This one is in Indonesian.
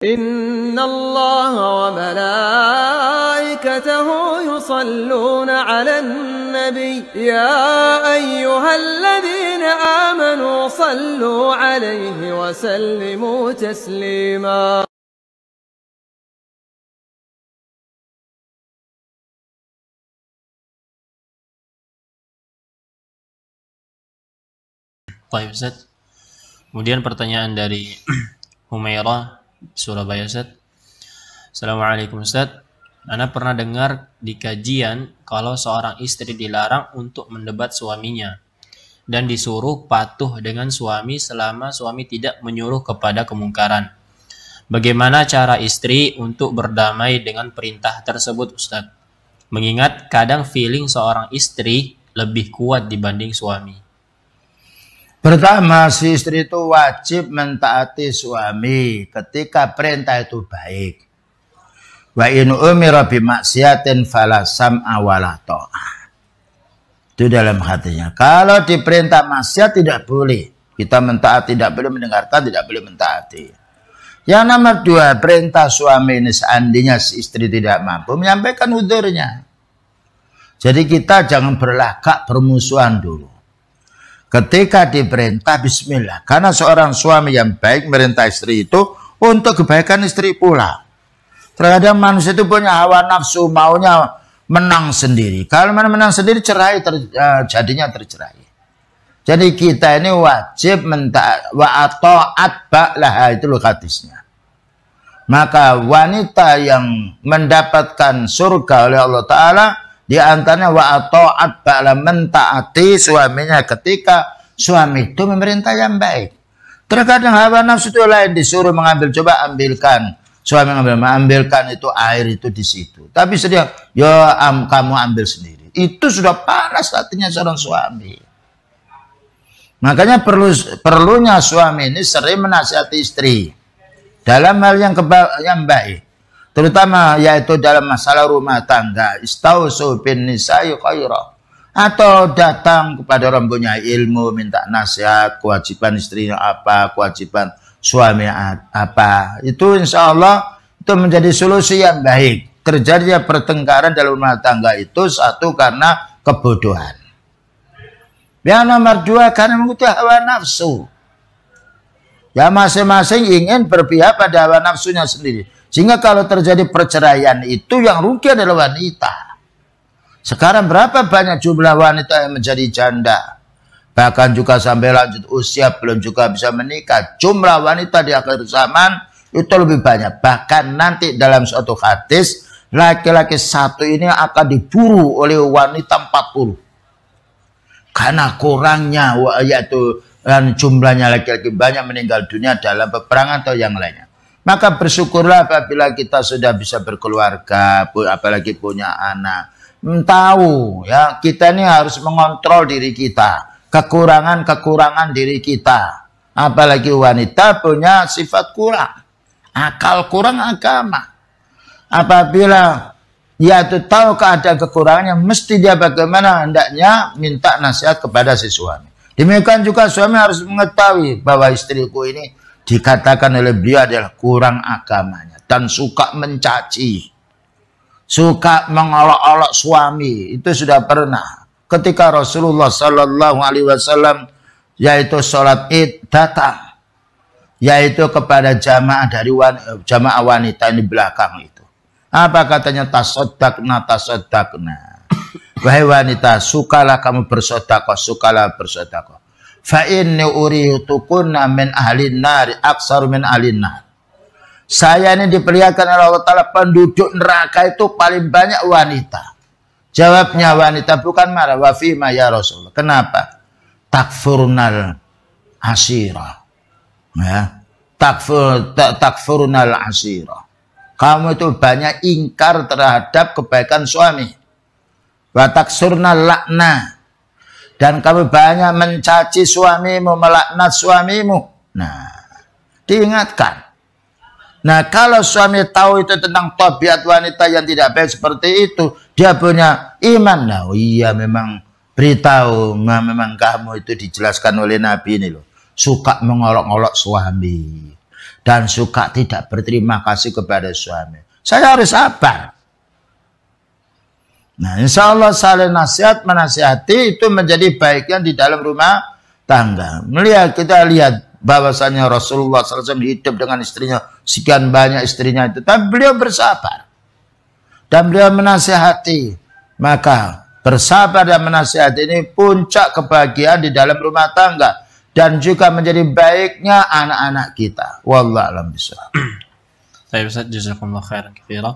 إن الله وملائكته يصلون على النبي يا أيها الذين آمنوا صلوا عليه وسلموا تسليما. Baik Ustaz. Kemudian pertanyaan dari Humairah Surabaya Ustaz. Assalamualaikum Ustaz. Ana pernah dengar di kajian kalau seorang istri dilarang untuk mendebat suaminya dan disuruh patuh dengan suami selama suami tidak menyuruh kepada kemungkaran. Bagaimana cara istri untuk berdamai dengan perintah tersebut Ustaz? Mengingat kadang feeling seorang istri lebih kuat dibanding suami. Pertama, si istri itu wajib mentaati suami ketika perintah itu baik. Wa in umira bi maksiatin fala sam'a wala ta'ah. Itu dalam hatinya. Kalau diperintah maksiat tidak boleh kita mentaati, tidak boleh mendengarkan, tidak boleh mentaati. Yang nomor dua, perintah suami ini seandainya si istri tidak mampu menyampaikan udhurnya. Jadi kita jangan berlagak bermusuhan dulu. Ketika diperintah bismillah. Karena seorang suami yang baik merintah istri itu untuk kebaikan istri pula. Terkadang manusia itu punya hawa nafsu, maunya menang sendiri. Kalau menang sendiri cerai, jadinya tercerai. Jadi kita ini wajib wa ta'at ba'laha, itu loh hadisnya. Maka wanita yang mendapatkan surga oleh Allah Ta'ala di antaranya wa ta'at ba'la, mentaati suaminya ketika suami itu memerintah yang baik. Terkadang hawa nafsu itu lain, disuruh mengambil, coba ambilkan. Suami mengambilkan itu air itu di situ. Tapi sedia, kamu ambil sendiri. Itu sudah panas hatinya seorang suami. Makanya perlunya suami ini sering menasihati istri dalam hal yang baik. Terutama yaitu dalam masalah rumah tangga. Istausu bin nisa'i khaira. Atau datang kepada orang punya ilmu, minta nasihat, kewajiban istrinya apa, kewajiban suami apa. Itu insya Allah itu menjadi solusi yang baik. Terjadinya pertengkaran dalam rumah tangga itu satu karena kebodohan. Yang nomor dua karena mengikuti hawa nafsu. Ya masing-masing ingin berpihak pada hawa nafsunya sendiri. Sehingga kalau terjadi perceraian itu yang rugi adalah wanita. Sekarang berapa banyak jumlah wanita yang menjadi janda. Bahkan juga sampai lanjut usia belum juga bisa menikah. Jumlah wanita di akhir zaman itu lebih banyak. Bahkan nanti dalam suatu hadis, laki-laki satu ini akan diburu oleh wanita 40. Karena kurangnya yaitu jumlahnya laki-laki banyak meninggal dunia dalam peperangan atau yang lainnya. Maka bersyukurlah apabila kita sudah bisa berkeluarga, apalagi punya anak. Tahu ya, kita ini harus mengontrol diri kita, kekurangan diri kita. Apalagi wanita punya sifat kurang, akal kurang, agama. Apabila dia itu tahu keadaan kekurangannya, mesti dia bagaimana hendaknya minta nasihat kepada si suami. Demikian juga suami harus mengetahui bahwa istriku ini dikatakan oleh beliau adalah kurang agamanya dan suka mencaci, suka mengolok-olok suami. Itu sudah pernah ketika Rasulullah Sallallahu Alaihi Wasallam yaitu sholat id datang, yaitu kepada jamaah dari jamaah wanita ini belakang itu. Apa katanya? Tasaddaqna. Wahai wanita, sukalah kamu bersedekah, sukalah bersedekah. Fa inni uritukunna min ahlin nar aksar min ahlin nar. Saya ini diperlihatkan oleh Allah Ta'ala penduduk neraka itu paling banyak wanita. Jawabnya wanita, bukan marah. Wa fima ya Rasulullah. Kenapa? Takfurnal asira. Ya. Takfurnal asira. Kamu itu banyak ingkar terhadap kebaikan suami. Wa taksurnal lakna. Dan kamu banyak mencaci suamimu, melaknat suamimu. Nah, diingatkan. Nah, kalau suami tahu itu tentang tabiat wanita yang tidak baik seperti itu, dia punya iman. Nah, oh iya memang beritahu, memang kamu itu dijelaskan oleh Nabi ini loh. Suka mengolok-olok suami. dan suka tidak berterima kasih kepada suami. Saya harus sabar. Nah, insya Allah saling nasihat menasihati itu menjadi baiknya di dalam rumah tangga. Kita lihat bahwasanya Rasulullah SAW hidup dengan istrinya, sekian banyak istrinya itu, tapi beliau bersabar dan beliau menasihati. Maka bersabar dan menasihati ini puncak kebahagiaan di dalam rumah tangga dan juga menjadi baiknya anak-anak kita. Wallahu a'lam bishawab. Baik Ustaz, jazakumullah khairan katsiran.